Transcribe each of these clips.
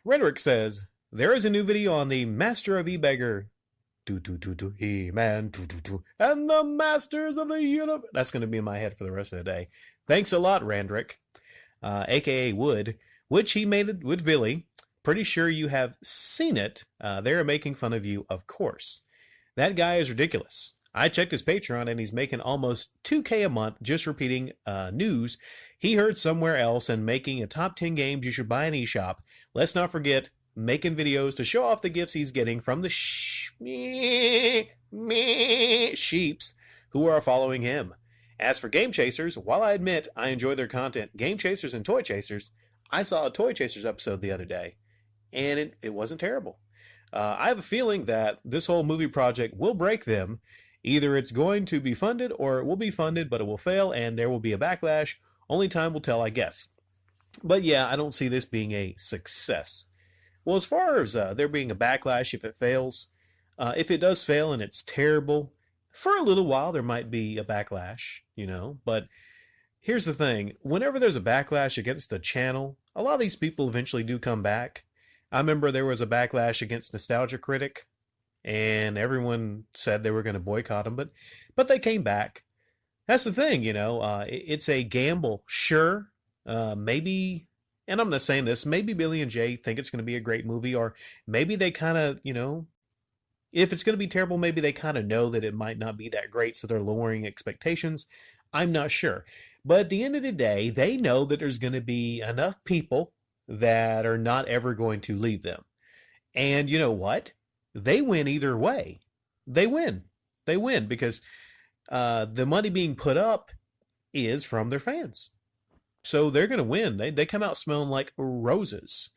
RandRick says, there is a new video on the Master of E-Beggar. He-Man, and the Masters of the Universe. That's going to be in my head for the rest of the day. Thanks a lot, RandRick, a.k.a. Wood, which he made it with Billy. Pretty sure you have seen it. They're making fun of you, of course. That guy is ridiculous. I checked his Patreon and he's making almost $2K a month just repeating news he heard somewhere else and making a top 10 games you should buy in eShop. Let's not forget making videos to show off the gifts he's getting from the sheeps who are following him. As for Game Chasers, while I admit I enjoy their content, Game Chasers and Toy Chasers, I saw a Toy Chasers episode the other day, and it wasn't terrible. I have a feeling that this whole movie project will break them. Either it's going to be funded or it will be funded, but it will fail and there will be a backlash. Only time will tell, I guess. But yeah, I don't see this being a success. Well, as far as there being a backlash if it fails, if it does fail and it's terrible, for a little while there might be a backlash, But here's the thing. Whenever there's a backlash against a channel, a lot of these people eventually do come back. I remember there was a backlash against Nostalgia Critic, and everyone said they were going to boycott them, but they came back. That's the thing, it's a gamble. Sure, maybe, and I'm not saying this, maybe Billy and Jay think it's going to be a great movie, or maybe they kind of, if it's going to be terrible, maybe they kind of know that it might not be that great, so they're lowering expectations. I'm not sure. But at the end of the day, they know that there's going to be enough people that are not ever going to leave them. And you know what? They win either way. They win. They win because the money being put up is from their fans. So they're going to win. They come out smelling like roses.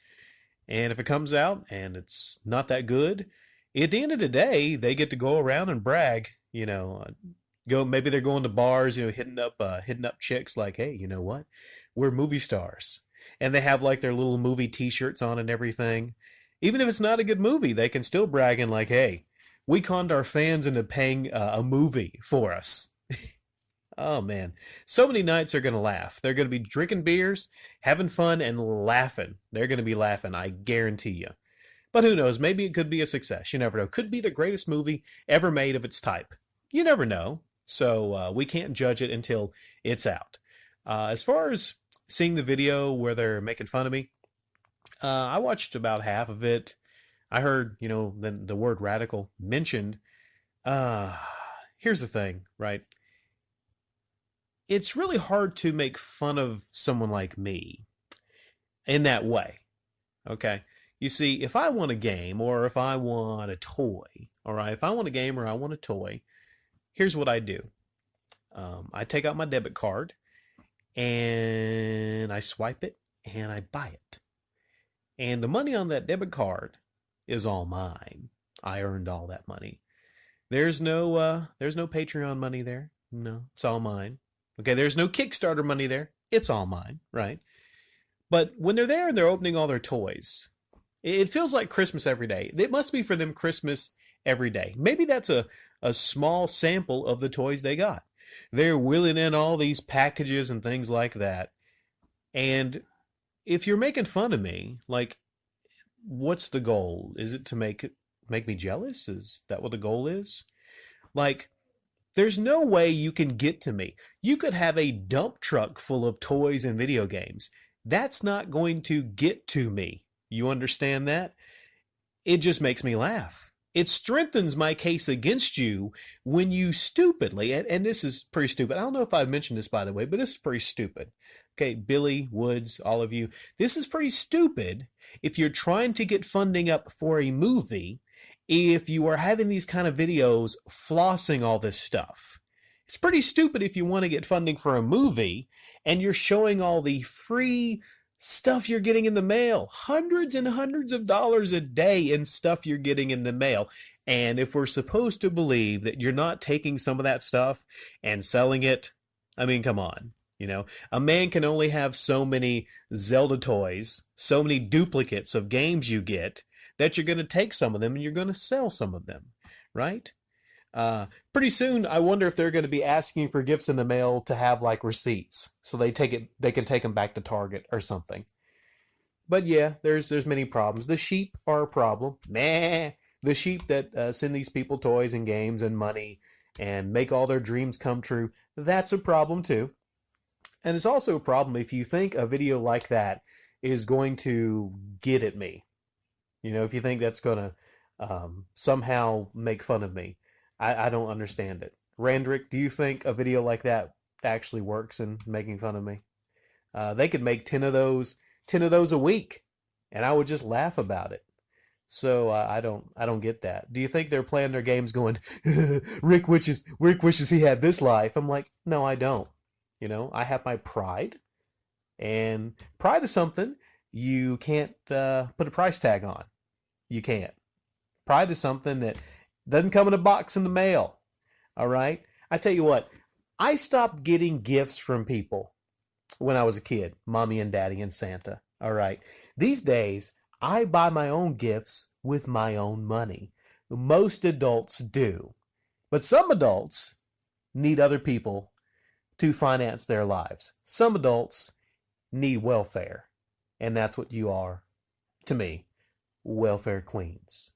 And if it comes out and it's not that good, at the end of the day, they get to go around and brag, maybe they're going to bars, hitting up chicks like, hey, you know what? We're movie stars. And they have like their little movie t-shirts on and everything. Even if it's not a good movie, they can still brag and like, hey, we conned our fans into paying a movie for us. Oh, man. So many nights are going to laugh. They're going to be drinking beers, having fun, and laughing. They're going to be laughing, I guarantee you. But who knows? Maybe it could be a success. You never know. Could be the greatest movie ever made of its type. You never know. So we can't judge it until it's out. As far as seeing the video where they're making fun of me, I watched about half of it. I heard, the word radical mentioned. Here's the thing, right? It's really hard to make fun of someone like me in that way. Okay? You see, if I want a game or if I want a toy, all right, if I want a game or I want a toy, here's what I do. I take out my debit card and I swipe it and I buy it. And the money on that debit card is all mine. I earned all that money. There's no Patreon money there. No, it's all mine. Okay, there's no Kickstarter money there. It's all mine, right? But when they're there and they're opening all their toys, it feels like Christmas every day. It must be for them Christmas every day. Maybe that's a small sample of the toys they got. They're wheeling in all these packages and things like that. And if you're making fun of me, like, what's the goal? Is it to make me jealous? Is that what the goal is? Like, there's no way you can get to me. You could have a dump truck full of toys and video games. That's not going to get to me. You understand that? It just makes me laugh. It strengthens my case against you when you stupidly, and this is pretty stupid. I don't know if I've mentioned this, by the way, but this is pretty stupid. Okay, Billy, Woods, all of you. This is pretty stupid if you're trying to get funding up for a movie, if you are having these kind of videos flossing all this stuff. It's pretty stupid if you want to get funding for a movie and you're showing all the free stuff you're getting in the mail. Hundreds and hundreds of dollars a day in stuff you're getting in the mail. And if we're supposed to believe that you're not taking some of that stuff and selling it, I mean, come on. A man can only have so many Zelda toys, so many duplicates of games you get, that you're going to take some of them and you're going to sell some of them, right? Pretty soon, I wonder if they're going to be asking for gifts in the mail to have like receipts, so they can take them back to Target or something. But yeah, there's many problems. The sheep are a problem. Meh. The sheep that send these people toys and games and money and make all their dreams come true. That's a problem too. And it's also a problem if you think a video like that is going to get at me. You know, if you think that's going to somehow make fun of me, I don't understand it. RandRick, do you think a video like that actually works in making fun of me? They could make 10 of those a week, and I would just laugh about it. So I don't get that. Do you think they're playing their games going, Rick wishes he had this life? I'm like, no, I don't. You know, I have my pride, and pride is something you can't put a price tag on. You can't. Pride is something that doesn't come in a box in the mail. All right. I tell you what, I stopped getting gifts from people when I was a kid, mommy and daddy and Santa. All right. These days, I buy my own gifts with my own money. Most adults do. But some adults need other people to finance their lives. Some adults need welfare. And that's what you are, to me, welfare queens.